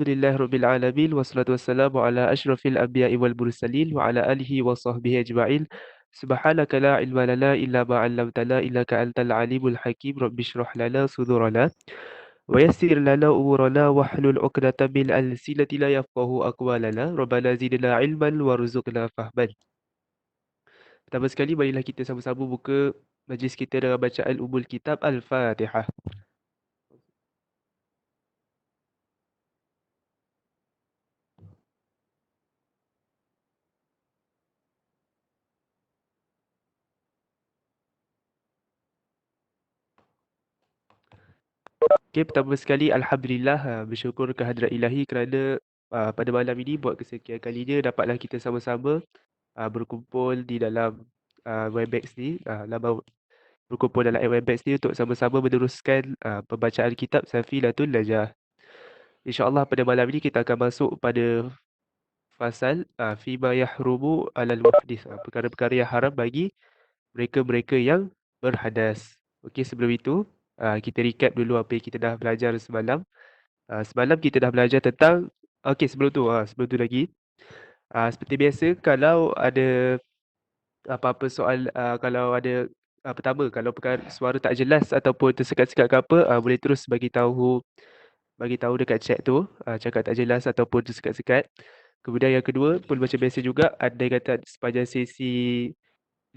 Alhamdulillah Rabbil Alamin wassalatu wassalamu ala ashrafil anbiya'i wal mursalin wa ala alihi wa sahbihi ajma'in. Subhanaka la ilma lana illa ma 'allamtana innaka antal alimul hakim. Rabbi shrah lana sudurana wa yassir lana umurana wahlul 'uqdatam min alsinatina yafqahu aqwalana. Rabbana zidna ilman warzuqna fahman. Pertama sekali marilah kita sama-sama buka majlis kita dengan bacaan umul kitab Al-Fatihah. Okay, pertama sekali Alhamdulillah, bersyukur kehadrat ilahi kerana pada malam ini buat kesekian kalinya dapatlah kita sama-sama berkumpul di dalam Webex ni, berkumpul dalam Webex ni untuk sama-sama meneruskan pembacaan kitab Safilatul Najah. InsyaAllah pada malam ini kita akan masuk pada fasal Fima Yahrumu Alal Muhdith, perkara-perkara yang haram bagi mereka-mereka yang berhadas. Okey, sebelum itu kita recap dulu apa yang kita dah belajar semalam. Semalam kita dah belajar tentang, okey, sebelum tu lagi, seperti biasa kalau ada apa-apa soal, kalau ada pertama, kalau perkara suara tak jelas ataupun tersekat-sekat ke apa, boleh terus bagi tahu dekat chat tu, cakap tak jelas ataupun tersekat-sekat. Kemudian yang kedua pun macam biasa juga, ada yang kata sepanjang sesi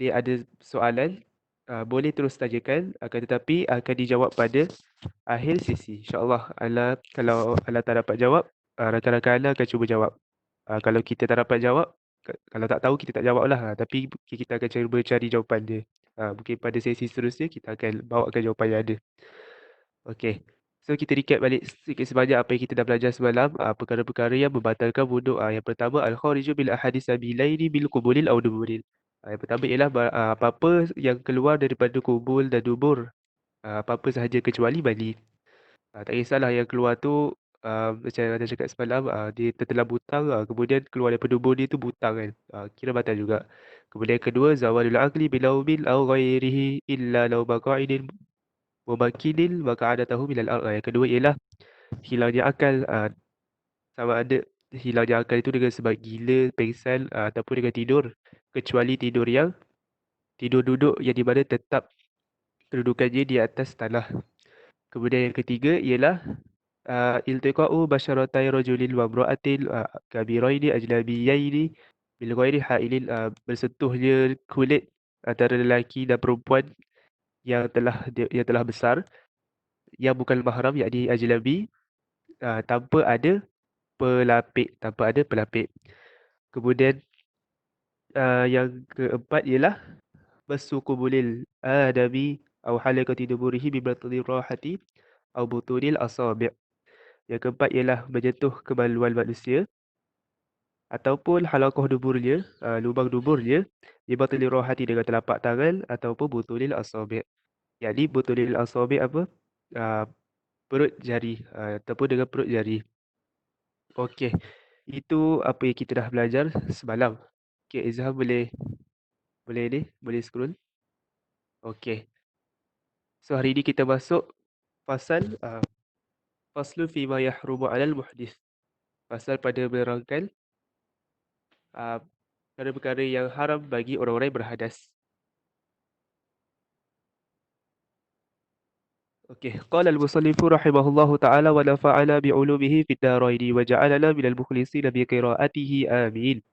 ni ada soalan, boleh terus tanyakan, akan tetapi akan dijawab pada akhir sesi. InsyaAllah Allah, kalau Allah tak dapat jawab, rakan-rakan Allah akan cuba jawab. Kalau kita tak dapat jawab, kalau tak tahu kita tak jawab lah. Tapi kita akan cuba cari jawapan dia. Mungkin pada sesi seterusnya kita akan bawakan jawapan yang ada. Okey. So kita recap balik sikit sebanyak apa yang kita dah belajar semalam. Perkara-perkara yang membatalkan wuduk. Yang pertama, al-khariju bil ahadits sabilaini bil qubulil aw duburil. Yang pertama ialah apa-apa yang keluar daripada kubul dan dubur. Apa-apa sahaja kecuali mani. Tak kisahlah yang keluar tu, macam ada cakap semalam, dia tertelan butang, kemudian keluar daripada dubur dia tu butang kan. Kira batal juga. Kemudian yang kedua, zawalul aqli bilaumin aw ghairihi illa law baqa'idin mumakkinil maka adatahu minal ard. Yang kedua ialah hilangnya akal, sama ada hilangnya akal itu dengan sebab gila, pengsan, ataupun dengan tidur. Kecuali tidur duduk yang di mana tetap kedudukannya di atas tanah. Kemudian yang ketiga ialah iltiqa'u basyaratai rajulin wa imra'atin kabiraini ajnabiyaini bil ghairi ha'ilin, bersentuhnya kulit antara lelaki dan perempuan yang telah besar, yang bukan mahram yakni ajnabi, tanpa ada pelapik. Kemudian yang keempat ialah masukubulil adami au halaqati duburihi bi batni rahati au butunil asabi'. Yang keempat ialah menyentuh kemaluan manusia ataupun halaqah duburnya, lubang duburnya, di batni rahati dengan telapak tangan ataupun butunil asabi'. Yakni butunil asabi' apa? Ah, Perut jari, ataupun dengan perut jari. Okey. Itu apa yang kita dah belajar semalam. Okey, Izham boleh scroll. Okey. So hari ini kita masuk pasal faslu fi ma yahrumu 'alal muhdits. Pasal pada menerangkan uh, perkara-perkara yang haram bagi orang-orang yang berhadas. Okey, qala al-musannifu rahimahullahu ta'ala wa nafa'ana bi'ulumihi fid daraini wa ja'alana minal mukhlisina bi qiraatihi amin.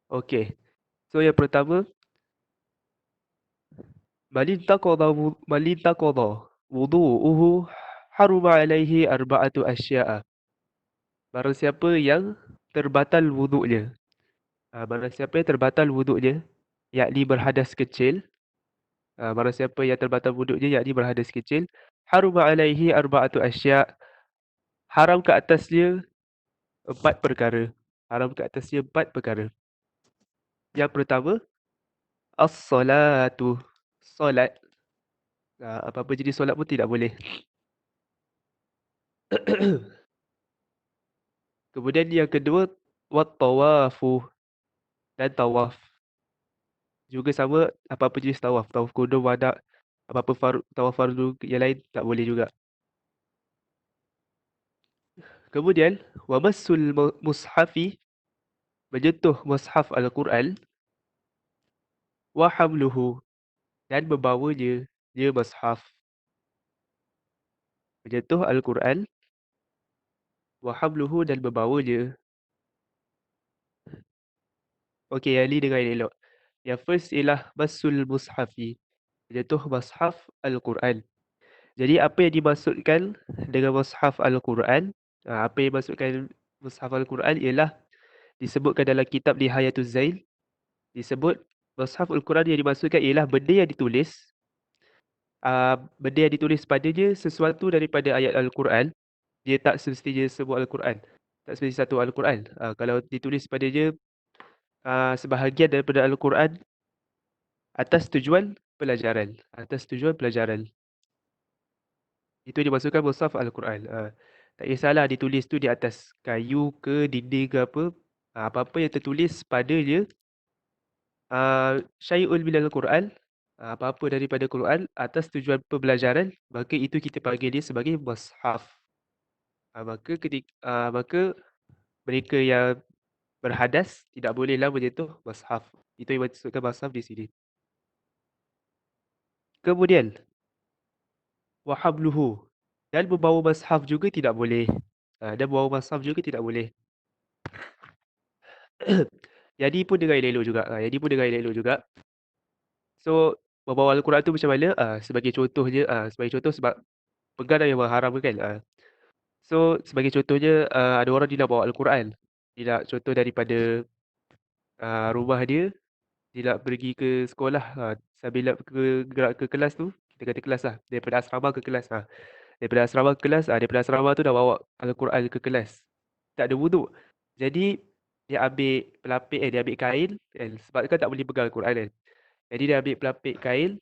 Okey. So yang pertama, man intaqadha wudu'uhu haruma 'alaihi arba'atu asya'a. Barang siapa yang terbatal wuduknya. Barang siapa yang terbatal wuduknya, yakni berhadas kecil. Barang siapa yang terbatal wuduknya, yakni berhadas kecil, haruma 'alaihi arba'atu asya'. Haram ke atasnya empat perkara. Haram ke atasnya empat perkara. Yang pertama, as-salatu. Solat. Apa-apa jenis solat pun tidak boleh. Kemudian yang kedua, wat-tawafu, dan tawaf. Juga sama, apa-apa jenis tawaf. Tawaf kudum, wadak, apa-apa tawaf fardu yang lain tak boleh juga. Kemudian wa massul mushafi, menyentuh mushaf Al-Quran, wa hamluhu, dan membawanya, dia mushaf. Menyentuh Al-Quran, wa hamluhu, dan membawanya. Okey, yang ni dengar elok. Yang first ialah massul mushafi, menyentuh mushaf Al-Quran. Jadi apa yang dimaksudkan dengan mushaf Al-Quran, apa yang dimaksudkan mushaf Al-Quran ialah disebutkan dalam kitab Nihayatul Zail, disebut mushaf Al-Quran yang dimaksudkan ialah benda yang ditulis, benda yang ditulis padanya sesuatu daripada ayat Al-Quran. Dia tak semestinya semua Al-Quran, tak semestinya satu Al-Quran. Kalau ditulis padanya sebahagian daripada Al-Quran atas tujuan pelajaran, atas tujuan pelajaran. Itu dimasukkan mushaf Al-Quran. Tak kisahlah ditulis tu di atas kayu ke dinding ke apa. Apa-apa yang tertulis padanya syai'un minal Quran, apa-apa daripada Quran atas tujuan pembelajaran, maka itu kita panggil dia sebagai mushaf. Maka mereka yang berhadas tidak bolehlah menyentuh mushaf. Itu yang maksudkan mushaf di sini. Kemudian wa hamluhu, dan membawa mushaf juga tidak boleh. Dan membawa mushaf juga tidak boleh. Jadi pun dengar elok juga. Jadi pun dengar elok juga. So, membawa Al-Quran tu macam mana? Sebagai contoh je, sebagai contoh sebab pegang dah memang haram kan. So, sebagai contohnya, ada orang dia nak bawa Al-Quran. Dia nak contoh daripada rumah dia, dia nak pergi ke sekolah. Sambil nak gerak ke kelas tu, kita kata kelas lah. Daripada asrama ke kelas. Daripada asrama ke kelas, daripada asrama tu dah bawa Al-Quran ke kelas. Tak ada wuduk. Jadi, dia ambil pelapik, dia ambil kain. Sebab kan tak boleh pegang Al-Quran kan. Jadi dia ambil pelapik kain.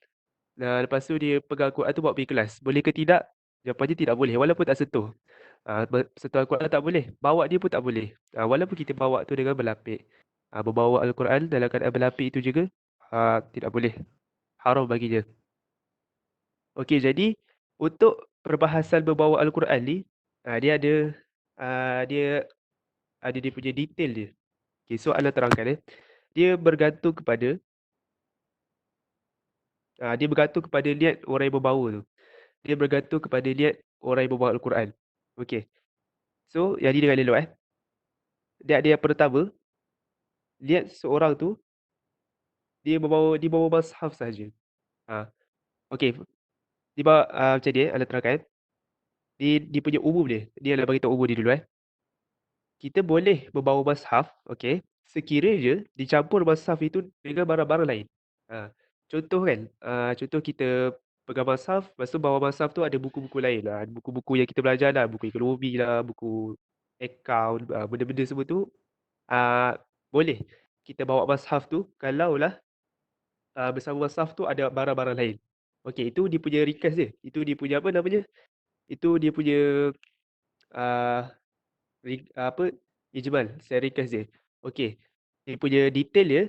Lepas tu dia pegang Al-Quran tu bawa pergi kelas. Boleh ke tidak? Jawapannya tidak boleh. Walaupun tak sentuh. Sentuh Al-Quran tak boleh. Bawa dia pun tak boleh. Walaupun kita bawa tu dengan berlapik. Membawa Al-Quran dalam keadaan berlapik itu juga tidak boleh. Haram bagi dia. Okey, jadi untuk perbahasan membawa Al-Quran ni, dia ada dia ada dia punya detail dia. Okey, so Allah terangkan Dia bergantung kepada niat orang yang membawa tu. Dia bergantung kepada niat orang yang membawa Al-Quran. Okey. So, yang ni dengan elok Dia ada yang pertama, niat seorang tu dia bawa mushaf saja. Okey. Dia bawa macam ni Allah terangkan. Dia punya umum dia. Dia nak bagi tahu umum dia dulu Kita boleh membawa mushaf, okey, sekiranya dicampur mushaf itu dengan barang-barang lain. Contoh kan, contoh kita pegang mushaf, lepas tu bawah mushaf tu ada buku-buku lain lah. Ada buku-buku yang kita belajar lah, buku ekonomi lah, buku akaun, benda-benda semua tu boleh kita bawa mushaf tu kalaulah bersama mushaf tu ada barang-barang lain. Okey, itu dia punya ringkas dia. Itu dia punya apa namanya? Itu dia punya ah, apa, ijmal, secara ringkas dia. Okey, dia punya detail dia,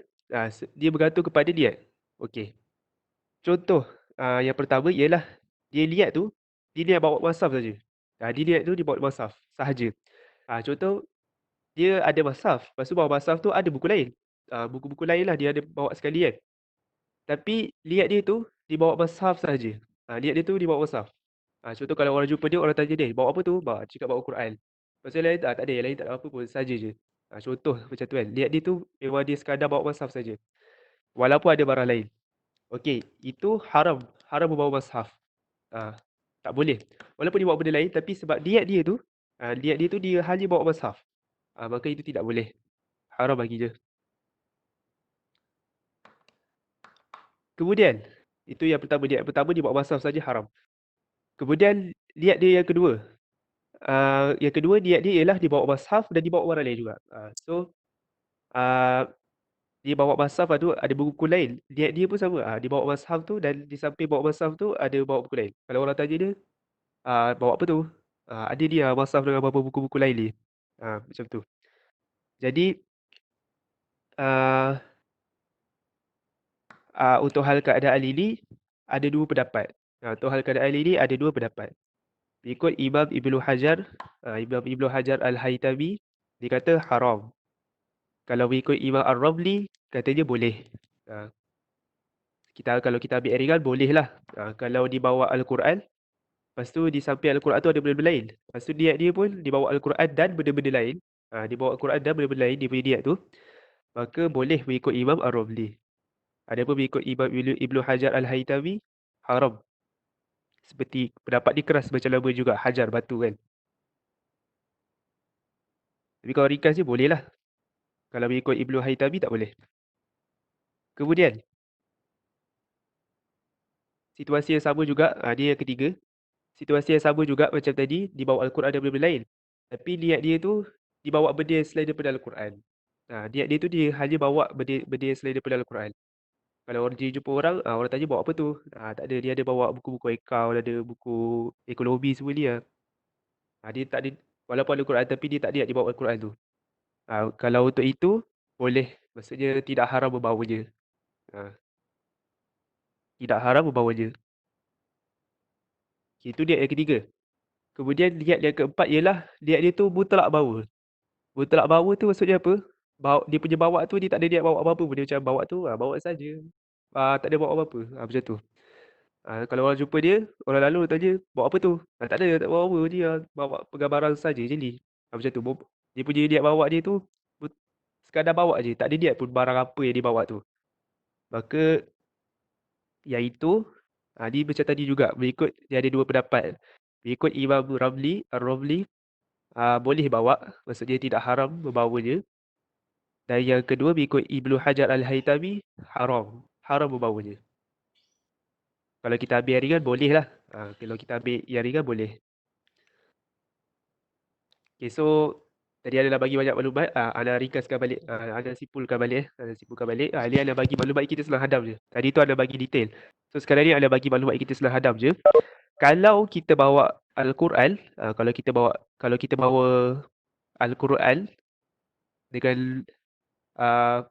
dia bergantung kepada niat. Okey, contoh yang pertama ialah dia niat tu, dia niat bawa mushaf saja. Dia niat tu dia bawa mushaf sahaja. Contoh dia ada mushaf, lepas tu bawah mushaf tu ada buku lain. Buku-buku lain lah dia ada bawa sekali kan. Tapi niat dia tu dia bawa mushaf sahaja. Niat dia tu dia bawa mushaf. Contoh kalau orang jumpa dia, orang tanya dia, bawa apa tu? Cakap bawa Quran. Lepas tu yang lain tak ada, yang lain tak ada apa pun, saja je. Contoh macam tu kan. Niat dia tu memang dia sekadar bawa mushaf saja. Walaupun ada barang lain. Okey, itu haram. Haram membawa mushaf. Tak boleh. Walaupun dia bawa benda lain, tapi sebab niat dia tu dia hanya bawa mushaf. Maka itu tidak boleh. Haram bagi dia. Kemudian, itu yang pertama. Niat pertama dia bawa mushaf saja haram. Kemudian, niat dia yang kedua. Yang kedua niat dia ialah dia bawa mushaf dan dia bawa orang lain juga. So, ah, dia bawa mushaf tu ada buku lain. Niat dia pun sama. Dia bawa mushaf tu dan di samping bawa mushaf tu ada bawa buku lain. Kalau orang tanya dia, bawa apa tu? Ada dia mushaf dengan beberapa buku-buku lain ni. Macam tu. Jadi, ah, untuk hal keadaan ini ada dua pendapat. Untuk hal keadaan ini ada dua pendapat. Ikut Imam Ibnu Hajar, Imam Ibnu Hajar Al-Haytami, dia kata haram. Kalau ikut Imam Ar-Ramli, katanya boleh. Ah, kalau kita ambil ringan, boleh lah. Kalau dibawa Al-Quran, lepas tu di samping Al-Quran tu ada benda-benda lain. Lepas tu niat dia pun dibawa Al-Quran dan benda-benda lain. Dibawa Al-Quran dan benda-benda lain, dia punya niat tu. Maka boleh mengikut Imam Ar-Ramli. Adapun mengikut Imam Ibnu Hajar Al-Haytami, haram. Seperti pendapat dia keras macam lama juga, hajar batu kan. Tapi kalau ringkas je boleh lah. Kalau mengikut Ibnu Haytami tak boleh. Kemudian, situasi yang sama juga, dia yang ketiga. Situasi yang sama juga macam tadi, dibawa Al-Quran dan benda-benda lain. Tapi niat dia tu, dibawa benda yang selain daripada Al-Quran. Niat dia tu dia hanya bawa benda yang selain daripada Al-Quran. Kalau orang dia jumpa orang, orang tanya bawa apa tu? Tak ada, dia ada bawa buku-buku account, ada buku ekonomi semua ni lah. Dia tak ada, walaupun Al-Quran tapi dia tak niat dia bawa Al-Quran tu. Kalau untuk itu, boleh. Maksudnya tidak haram membawanya. Ah, Tidak haram membawanya. Itu niat yang ketiga. Kemudian niat yang keempat ialah niat dia tu mutlak bawa. Mutlak bawa tu maksudnya apa? Dia punya bawa tu dia tak ada niat bawa apa-apa pun. Dia macam bawa tu, bawa saja. Tak ada bawa apa-apa. Macam tu. Kalau orang jumpa dia, orang lalu tanya, bawa apa tu? Tak ada, tak bawa apa. Dia bawa penggambaran saja je ni. Macam tu. Dia punya niat bawa dia tu, but- sekadar bawa je. Tak ada niat pun barang apa yang dia bawa tu. Maka, yang itu, dia macam tadi juga. Dia ada dua pendapat. Mengikut Imam Ar-Ramli, boleh bawa. Maksudnya tidak haram membawanya. Dan yang kedua, mengikut Ibnu Hajar Al-Haytami, haram. Haram membawanya. Kalau kita ambil yang ringan, boleh lah. Kalau kita ambil yang ringan, boleh. Okay, so tadi Ana dah bagi banyak maklumat. Ana ringkaskan balik. Ana simpulkan balik. Ini Ana bagi maklumat kita senang hadam je. Tadi tu Ana bagi detail. So sekarang ni Ana bagi maklumat kita senang hadam je. Kalau kita bawa Al-Quran, kalau kita bawa Al-Quran dengan uh,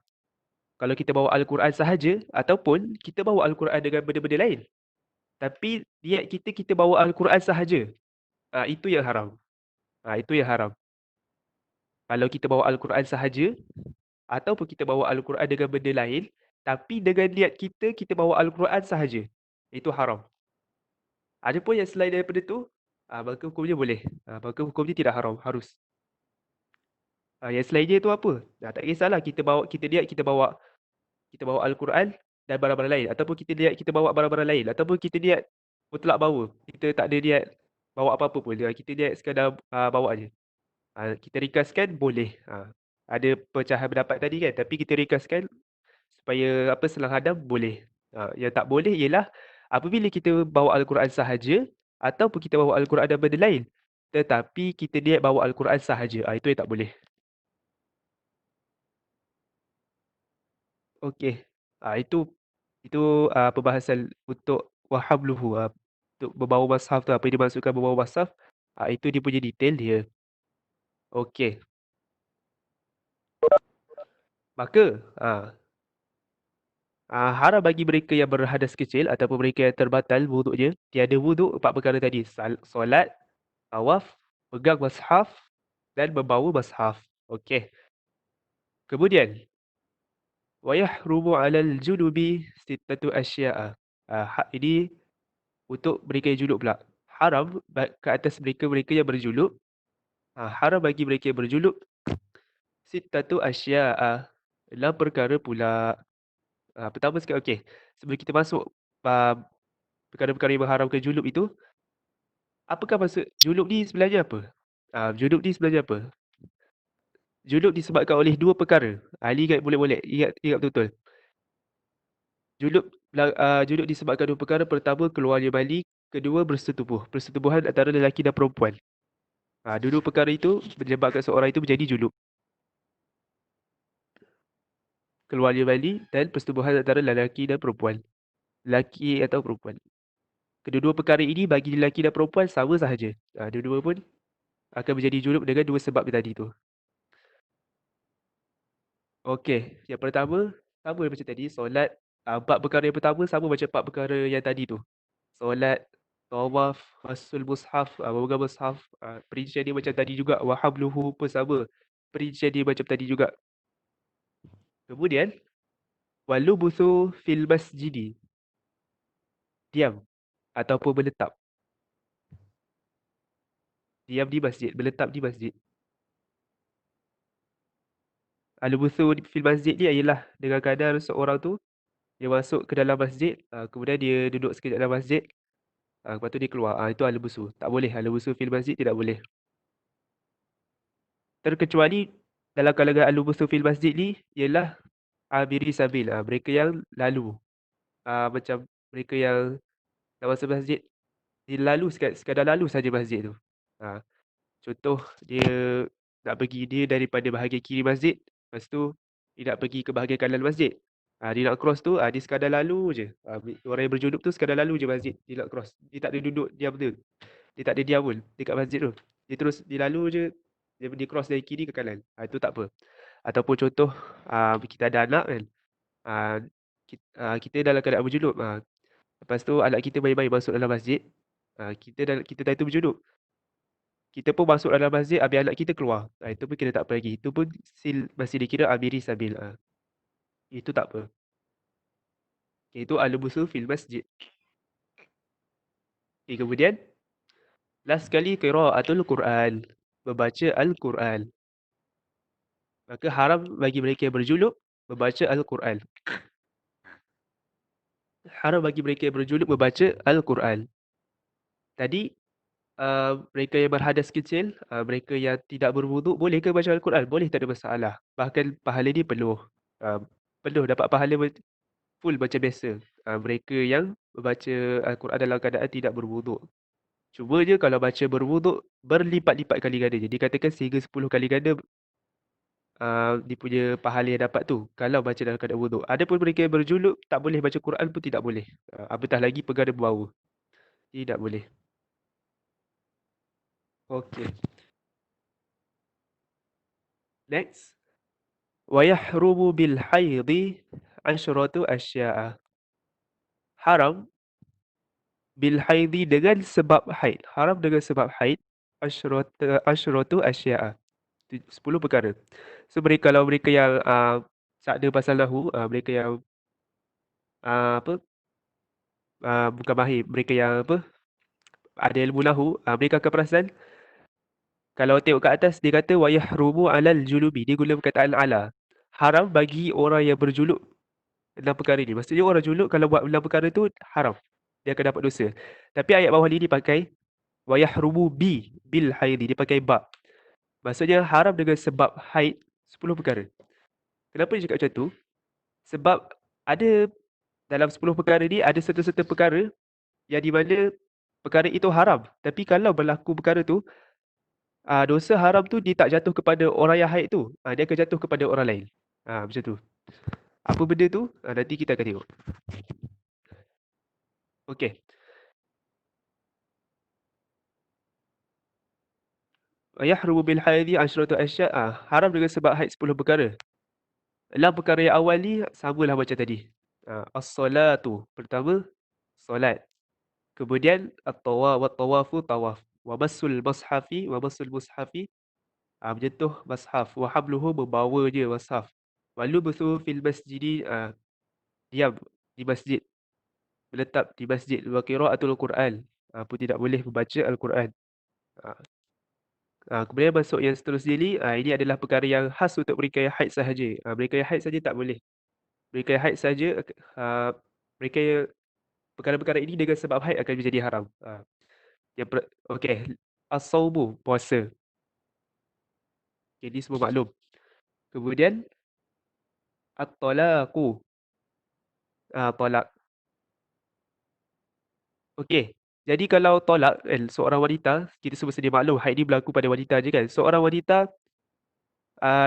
kalau kita bawa Al-Quran sahaja ataupun kita bawa Al-Quran dengan benda-benda lain. Tapi niat kita bawa Al-Quran sahaja. Itu yang haram. Itu yang haram. Kalau kita bawa Al-Quran sahaja ataupun kita bawa Al-Quran dengan benda lain, tapi dengan niat kita bawa Al-Quran sahaja. Itu haram. Ada pun yang selain daripada tu, maka hukumnya boleh. Maka hukumnya tidak haram, harus. Yang selainnya itu apa? Tak kisahlah kita bawa Al-Quran dan barang-barang lain, ataupun kita niat kita bawa barang-barang lain, ataupun kita niat mutlak bawa. Kita tak ada niat bawa apa-apa pun. Kita niat sekadar bawa je. Kita ringkaskan boleh. Ada pecahan pendapat tadi kan, tapi kita ringkaskan supaya senang hadam boleh. Yang tak boleh ialah apabila kita bawa Al-Quran sahaja ataupun kita bawa Al-Quran dan benda lain, tetapi kita niat bawa Al-Quran sahaja. Itu yang tak boleh. Okey. Itu perbahasan untuk wahabluhu, untuk berbawa mushaf tu, apa yang dimaksudkan berbawa mushaf, itu dia punya detail dia. Okey. Maka haram bagi mereka yang berhadas kecil ataupun mereka yang terbatal wuduknya, tiada wuduk, empat perkara tadi: solat, tawaf, pegang mushaf dan membawa mushaf. Okey. Kemudian, wa yahrumu 'alal junubi sittatu asya'a. Ini untuk mereka yang junub pula. Haram ke atas mereka yang berjuluk. Haram bagi mereka yang berjuluk sittatu asya'a. 6 perkara pula. Pertama sekali, okey. Sebelum kita masuk uh, perkara-perkara yang mengharamkan julub itu, apakah maksud julub ni sebenarnya apa? Julub ni sebenarnya apa? Julub disebabkan oleh dua perkara. Ini ingat boleh-boleh. Ingat betul-betul. Julub disebabkan dua perkara. Pertama, keluarnya mani. Kedua, bersetubuh. Persetubuhan antara lelaki dan perempuan. Dua-dua perkara itu menyebabkan seorang itu menjadi julub. Keluarnya mani dan persetubuhan antara lelaki dan perempuan. Lelaki atau perempuan. Kedua-dua perkara ini bagi lelaki dan perempuan sama sahaja. Dua-dua pun akan menjadi julub dengan dua sebab tadi tu. Okey, yang pertama sama macam tadi, solat. Empat perkara yang pertama sama macam empat perkara yang tadi tu. Solat, tawaf, masul mushaf, memegang mushaf. Perincian dia macam tadi juga. Wa habluhu pun sama. Perincian dia macam tadi juga. Kemudian, walubuthu fil masjidi. Diam ataupun menetap. Diam di masjid, menetap di masjid. Al-buthu fil masjid ni ialah dengan keadaan seorang tu dia masuk ke dalam masjid, kemudian dia duduk sekejap dalam masjid, lepas tu dia keluar. Itu al-buthu. Tak boleh. Al-buthu fil masjid tidak boleh. Terkecuali dalam kalangan al-buthu fil masjid ni ialah abiri sabil, mereka yang lalu. Macam mereka yang nak masuk masjid, dia lalu sekadar lalu saja masjid tu. Ah, Contoh dia nak pergi dia daripada bahagian kiri masjid, lepas tu dia nak pergi ke bahagian kanan masjid. Dia nak cross tu, dia sekadar lalu je. Orang yang berjuluk tu sekadar lalu je masjid, dia nak cross. Dia tak ada duduk diam dia. Dia tak ada diam pun dekat masjid tu. Dia terus dia lalu je, dia cross dari kiri ke kanan. Itu tak apa. Ataupun contoh kita ada anak kan. Ah, kita dalam keadaan berjuluk. Lepas tu anak kita main-main masuk dalam masjid. Kita dah itu berjuluk. Kita pun masuk dalam masjid, habis anak kita keluar. Itu pun kita tak apa lagi. Itu pun masih dikira amiri sabil. Itu tak apa. Itu al-busu fil masjid. Kemudian, last sekali qiraatul Quran. Membaca Al-Quran. Maka haram bagi mereka yang berjuluk membaca Al-Quran. Haram bagi mereka yang berjuluk membaca Al-Quran. Tadi, mereka yang berhadas kecil, mereka yang tidak berwuduk, boleh ke baca Al-Quran? Boleh, tak ada masalah. Bahkan pahala dia penuh. Penuh dapat pahala full macam biasa. Mereka yang membaca Al-Quran dalam keadaan tidak berwuduk. Cuma je kalau baca berwuduk, berlipat-lipat kali ganda. Jadi katakan sehingga 10 kali ganda dia punya pahala yang dapat tu. Kalau baca dalam keadaan wuduk. Ada pun mereka yang berjuluk, tak boleh baca Quran pun tidak boleh. Apatah lagi pegang dan bau. Tidak boleh. Okey. Next. وَيَحْرُمُ بِالْحَيْضِ عَشْرَةُ أَشْيَاءَ. Haram bil haidhi dengan sebab haid. Haram dengan sebab haid. Asyratu asya'a. 10 perkara. So kalau mereka yang sakna pasal lahu, mereka yang apa bukan mahir, mereka yang apa ada ilmu lahu, mereka akan perasan kalau tengok kat atas dia kata wa yahrumu alal julubi. Dia guna perkataan ala. Haram bagi orang yang berjuluk dalam perkara ni. Maksudnya orang juluk kalau buat dalam perkara tu haram. Dia akan dapat dosa. Tapi ayat bawah ni dipakai wa yahrumu bil haidhi. Dia pakai ba. Maksudnya haram dengan sebab haid 10 perkara. Kenapa dia cakap macam tu? Sebab ada dalam 10 perkara ni ada serta-serta perkara yang di mana perkara itu haram. Tapi kalau berlaku perkara tu, dosa haram tu dia tak jatuh kepada orang yang haid tu. Dia akan jatuh kepada orang lain. Macam tu. Apa benda tu? Nanti kita akan tengok. Okey. Yahrumu bil haidhi asyratu asya'. Haram dengan sebab haid 10 perkara. Dalam perkara yang awal ni samalah macam tadi. As-salatu. Pertama, solat. Kemudian at-tawafu tawaf. Wa massul mushafi. Menyentuh mushaf. Wa habluhu membawa je mushaf. Walu besu fil masjidi. Diam di masjid. Menetap di masjid. Wa qiraatul Quran. Pun tidak boleh membaca Al-Quran. Kemudian masuk yang seterusnya ni, ini adalah perkara yang khas untuk mereka yang haid sahaja. Mereka yang haid saja tak boleh. Mereka yang haid saja, mereka yang perkara-perkara ini dengan sebab haid akan menjadi haram. Okey, as-saumu, puasa. Ini semua maklum. Kemudian at-talaqu, talak. Okey. Jadi kalau tolak seorang wanita, kita semua sedia maklum haid ni berlaku pada wanita je kan. Seorang wanita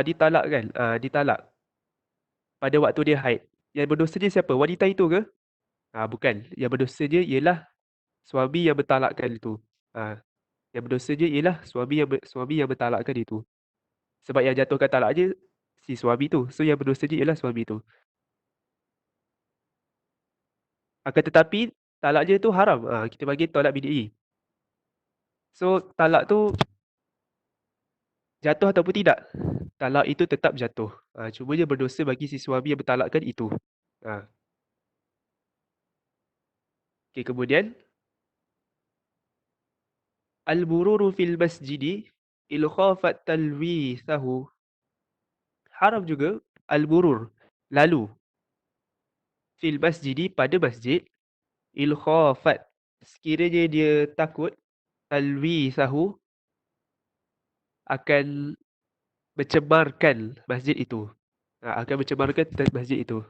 ditalak kan, ditalak pada waktu dia haid. Yang berdosa dia siapa? Wanita itu ke? Bukan. Yang berdosa dia ialah suami yang bertalakkan itu. Yang berdosa dia ialah suami yang bertalakkan itu. Sebab yang jatuhkan talak je si suami tu. So yang berdosa dia ialah suami tu. Akan tetapi talak je tu haram. Kita bagi tolak bid'i. So, talak tu jatuh ataupun tidak? Talak itu tetap jatuh. Cuma dia berdosa bagi si suami yang bertalakkan itu. Ha. Okay, kemudian al-bururu fil masjidi il khafat talwithahu. Haram juga al-burur, lalu fil masjidi pada masjid il khafat, sekiranya dia takut talwithahu akan mencemarkan masjid itu. Akan mencemarkan masjid itu.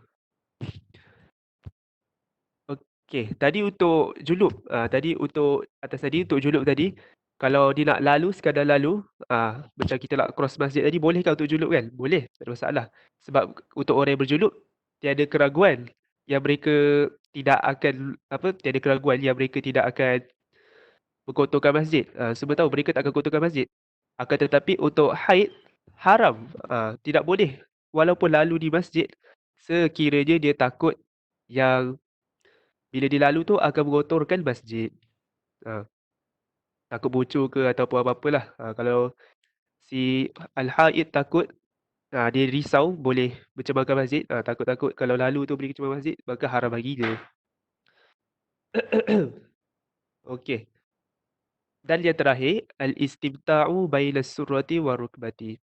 Okey, tadi untuk julub. Tadi untuk atas tadi untuk julub tadi, kalau dia nak lalu sekadar lalu, macam kita nak cross masjid tadi, bolehkah untuk julub kan? Boleh, tak ada masalah. Sebab untuk orang yang berjulub, tiada keraguan yang mereka tidak akan tiada keraguan yang mereka tidak akan berkotorkan masjid. Semua tahu mereka tak akan kotorkan masjid. Akan tetapi untuk haid haram, tidak boleh walaupun lalu di masjid sekiranya dia takut yang bila dia lalu tu akan mengotorkan masjid. Ha, takut bocor ke ataupun apa-apalah. Kalau si al-haid takut, dia risau boleh mencemarkan masjid. Takut-takut kalau lalu tu boleh cemar masjid, maka haram bagi dia. Okey. Dan yang terakhir, al-istimta'u baina surrati wa rukbati.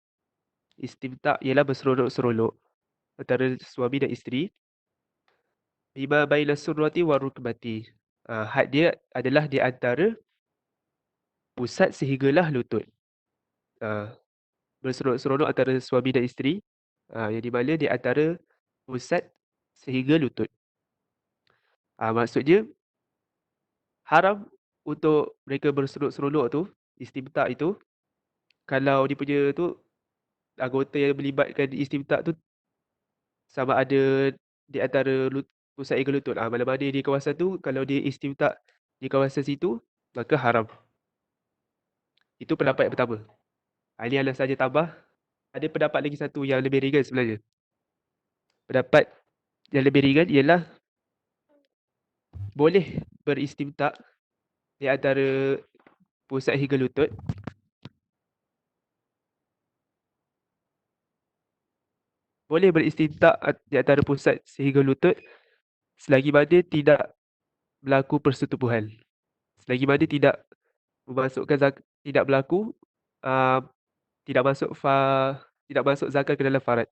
Istimta' ialah berserolok-serolok antara suami dan isteri. Bima baina surrati wa rukbati. Had dia adalah di antara pusat sehinggalah lutut. Berseronok-seronok antara suami dan isteri, yang di mana di antara pusat sehingga lutut. Maksudnya haram untuk mereka berseronok-seronok tu, istimta' itu, kalau dia punya tu anggota yang melibatkan istimta' tu sama ada di antara pusat hingga lutut. Mana-mana di kawasan tu, kalau dia istimta' di kawasan situ, maka haram. Itu pendapat yang pertama. Ini adalah saja tambah. Ada pendapat lagi satu yang lebih ringan sebenarnya. Pendapat yang lebih ringan ialah boleh beristimta' di antara pusat hingga lutut. Boleh beristimta' di antara pusat sehingga lutut selagi mana tidak berlaku persetubuhan. Selagi mana tidak memasukkan tidak berlaku, uh, tidak masuk tidak masuk zakat ke dalam faraj.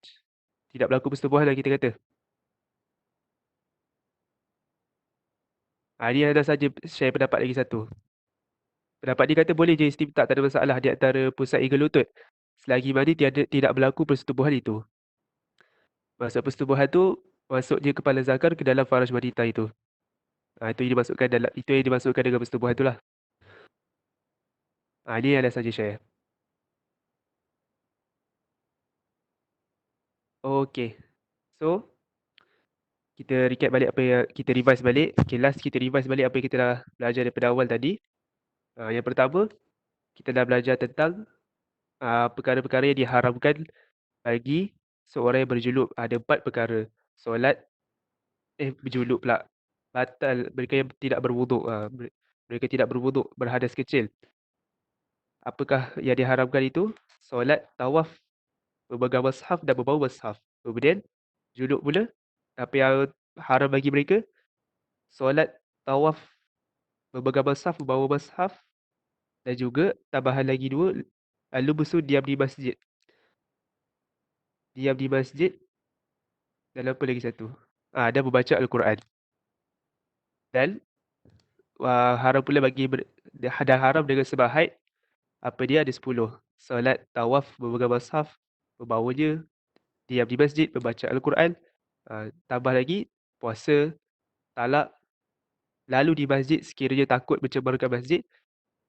Tidak berlaku persetubuhan lah kita kata. Ini ada saja share pendapat lagi satu. Pendapat dia kata boleh je istimta', tak ada masalah di antara pusat hingga lutut. Selagi mana tidak berlaku persetubuhan itu. Maksud persetubuhan tu, masuk je kepala zakar ke dalam faraj wanita itu. Itu yang dimasukkan dengan persetubuhan itulah. Ini ada saja share. Okay. So, kita recap balik apa yang kita revise balik. Okay, last kita revise balik apa yang kita dah belajar daripada awal tadi. Yang pertama, kita dah belajar tentang perkara-perkara yang diharamkan bagi seorang yang berjuluk. Ada 4 perkara. Solat, berjuluk pula. Batal, mereka yang tidak berwuduk. Mereka tidak berwuduk, berhadas kecil. Apakah yang diharamkan itu? Solat, tawaf, berpegang mushaf dan membawa mushaf. Kemudian, juluk pula. Apa yang haram bagi mereka? Solat, tawaf, berpegang mushaf, membawa mushaf. Dan juga tambahan lagi 2, al-lubsu, diam di masjid. Diam di masjid. Dan apa lagi satu? Dan membaca Al-Quran. Dan haram pula dah haram dengan sebab haid. Apa dia ada 10. Solat, tawaf, berpegang mushaf, membawanya, diam di masjid, membaca Al-Quran. Tambah lagi puasa, talak, lalu di masjid sekiranya takut mencemarkan masjid,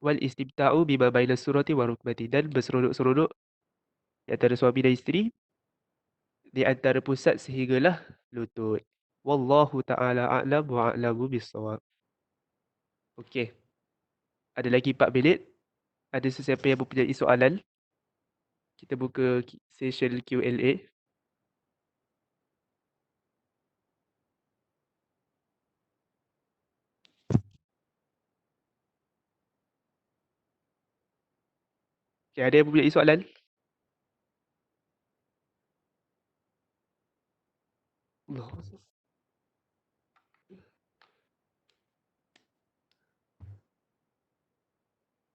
wal istimta'u bima baina surati wa rukbati, dan berseronok-seronok di antara suami dan isteri di antara pusat sehinggalah lutut. Wallahu ta'ala a'lam wa a'lamu bissawab. Okey. Ada lagi 4 minit. Ada sesiapa yang mempunyai soalan? Kita buka session Q&A. Okay, ada yang mempunyai soalan? Allah.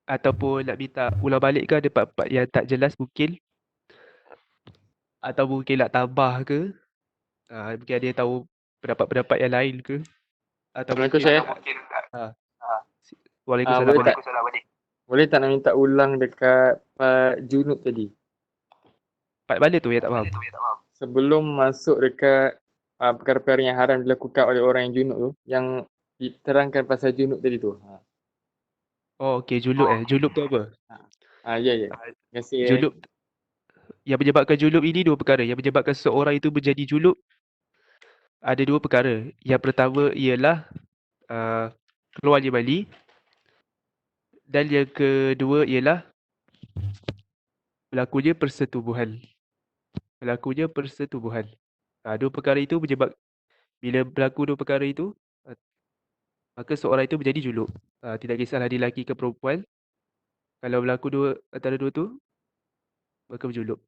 Ataupun nak minta ulang balik ke ada part-part yang tak jelas mungkin, atau mungkin nak tambah ke, mungkin ada yang tahu pendapat-pendapat yang lain ke, atau Assalamualaikum mungkin Syekh. ah, Waalaikumsalam Boleh Adik. tak nak minta ulang dekat junub tadi? Part mana tu yang tak faham? Sebelum masuk dekat perkara-perkara yang haram dilakukan oleh orang yang junub tu, yang diterangkan pasal junub tadi tu. Oh, okay, julub Julub tu apa? Ya, ya. Ah, Terima kasih. Julub, yang menyebabkan julub ini dua perkara. Yang menyebabkan seseorang itu menjadi julub ada dua perkara. Yang pertama ialah uh, keluarnya mani, dan yang kedua ialah berlakunya persetubuhan. Berlakunya persetubuhan. Dua perkara itu bila berlaku dua perkara itu, ah, maka seorang itu menjadi julub. Tidak kisahlah dia lelaki ke perempuan. Kalau berlaku antara dua tu, maka berjulub.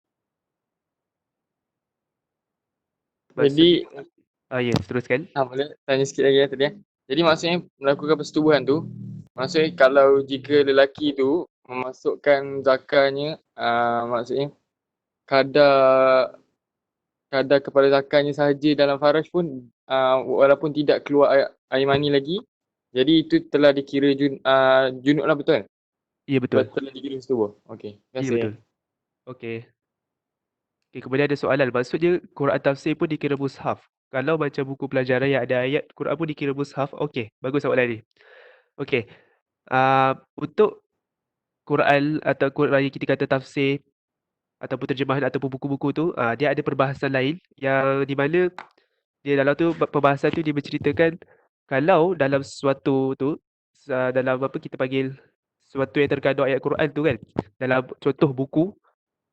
Jadi, Maksudnya, ya, teruskan. boleh tanya sikit lagi tadi. Jadi maksudnya melakukan persetubuhan tu, maksudnya kalau jika lelaki tu memasukkan zakarnya, maksudnya kadar kadar kepala zakarnya sahaja dalam faraj pun walaupun tidak keluar air mani lagi, jadi itu telah dikira junub lah, betul? Ya, betul. Telah dikira setubuh. Okey, terima Ya, kasih. betul. Okey. Okay, kemudian ada soalan. Maksudnya Quran tafsir pun dikira mushaf. Kalau macam buku pelajaran yang ada ayat Quran pun dikira mushaf. Okey, bagus soalan ni. Okey. Untuk Quran atau Quran yang kita kata tafsir ataupun terjemahan ataupun buku-buku tu, dia ada perbahasan lain yang di mana dia dalam tu perbahasan tu dia menceritakan kalau dalam sesuatu tu, dalam apa kita panggil sesuatu yang terkandung ayat Quran tu kan, dalam contoh buku,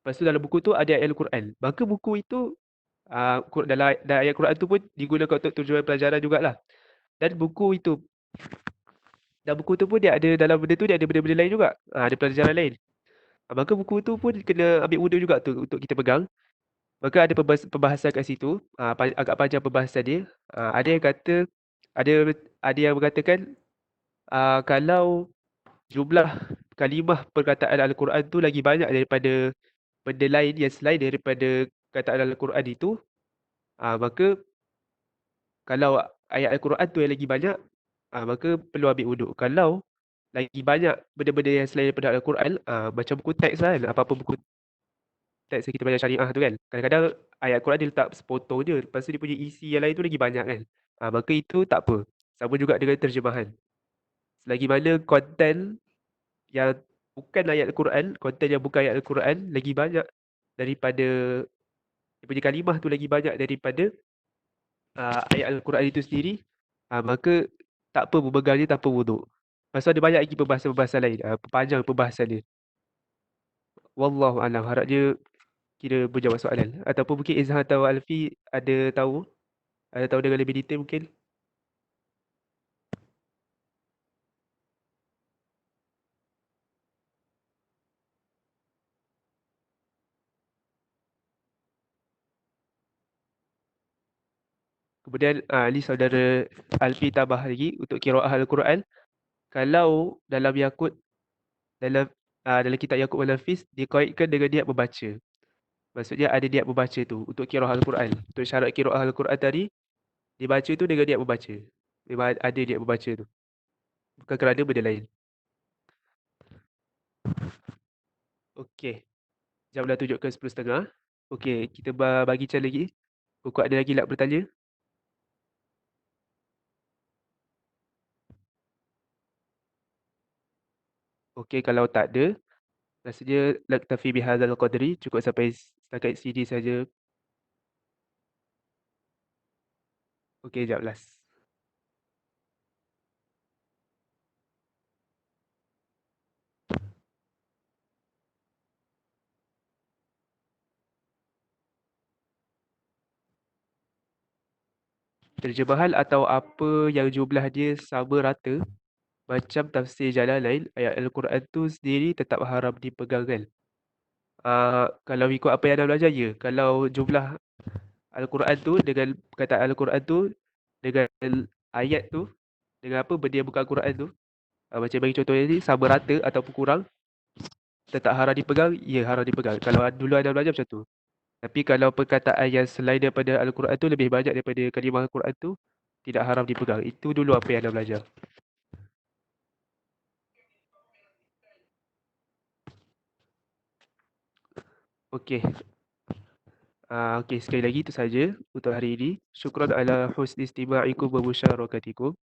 lepas tu dalam buku tu ada ayat Al-Quran, maka buku itu dalam ayat Quran tu pun digunakan untuk tujuan pelajaran jugalah. Dan buku tu pun dia ada dalam benda tu dia ada benda-benda lain juga. Ada pelajaran lain. Maka buku tu pun kena ambil mudah juga tu untuk kita pegang. Maka ada perbahasan kat situ, agak panjang perbahasan dia. Ada yang kata ada ada yang mengatakan kalau jumlah kalimah perkataan Al-Quran tu lagi banyak daripada benda lain yang selain daripada kataan Al-Quran itu, maka kalau ayat Al-Quran tu yang lagi banyak, maka perlu ambil wuduk. Kalau lagi banyak benda-benda yang selain daripada Al-Quran, macam buku teks kan, apa-apa buku teks yang kita belajar syariah tu kan. Kadang-kadang ayat Al-Quran dia letak sepotong je, lepas tu dia punya isi yang lain tu lagi banyak kan. Maka itu tak apa. Sama juga dengan terjemahan. Selagi mana konten yang bukan ayat Al-Quran, konten yang bukan ayat Al-Quran lagi banyak daripada dia punya kalimah tu lagi banyak daripada ayat Al-Quran itu sendiri, maka tak apa berpegangnya tanpa wuduk. Lepas tu ada banyak lagi perbahasan-perbahasan lain, panjang perbahasan dia. Wallahu a'lam, harapnya kira menjawab soalan. Ataupun mungkin Izhan atau Alfi ada tahu dengan lebih detail mungkin. Kemudian ni saudara Alfi tambah lagi untuk qiraah Al-Quran. Kalau dalam Yakut, dalam kitab Yakut wal Hafiz dikaitkan dengan niat membaca. Maksudnya ada niat membaca tu untuk qiraah Al-Quran. Untuk syarat qiraah Al-Quran tadi, dibaca tu dengan niat membaca. Memang ada niat membaca tu. Bukan kerana benda lain. Okey. Jam dah tunjukkan 10.30. Okey, kita bagi chance lagi. Pokok ada lagi nak bertanya? Okey, kalau tak ada, rasanya naktafi bihadzal qadri, cukup sampai setakat sini saja. Okey, jap last. Terjemahan atau apa yang jumlah dia sama rata, macam tafsir Jalalain, ayat Al-Quran tu sendiri tetap haram dipegangkan. Kalau ikut apa yang anda belajar, ya. Kalau jumlah Al-Quran tu dengan perkataan Al-Quran tu dengan ayat tu dengan apa benda yang bukan Al-Quran tu, macam bagi contoh ni sama rata ataupun kurang, tetap haram dipegang, ya haram dipegang. Kalau dulu anda belajar macam tu. Tapi kalau perkataan yang selain daripada Al-Quran tu lebih banyak daripada kalimah Al-Quran tu, tidak haram dipegang. Itu dulu apa yang anda belajar. Okey. Okey, sekali lagi itu saja untuk hari ini. Syukran ala husni istima'ikum wa musyarakatikum.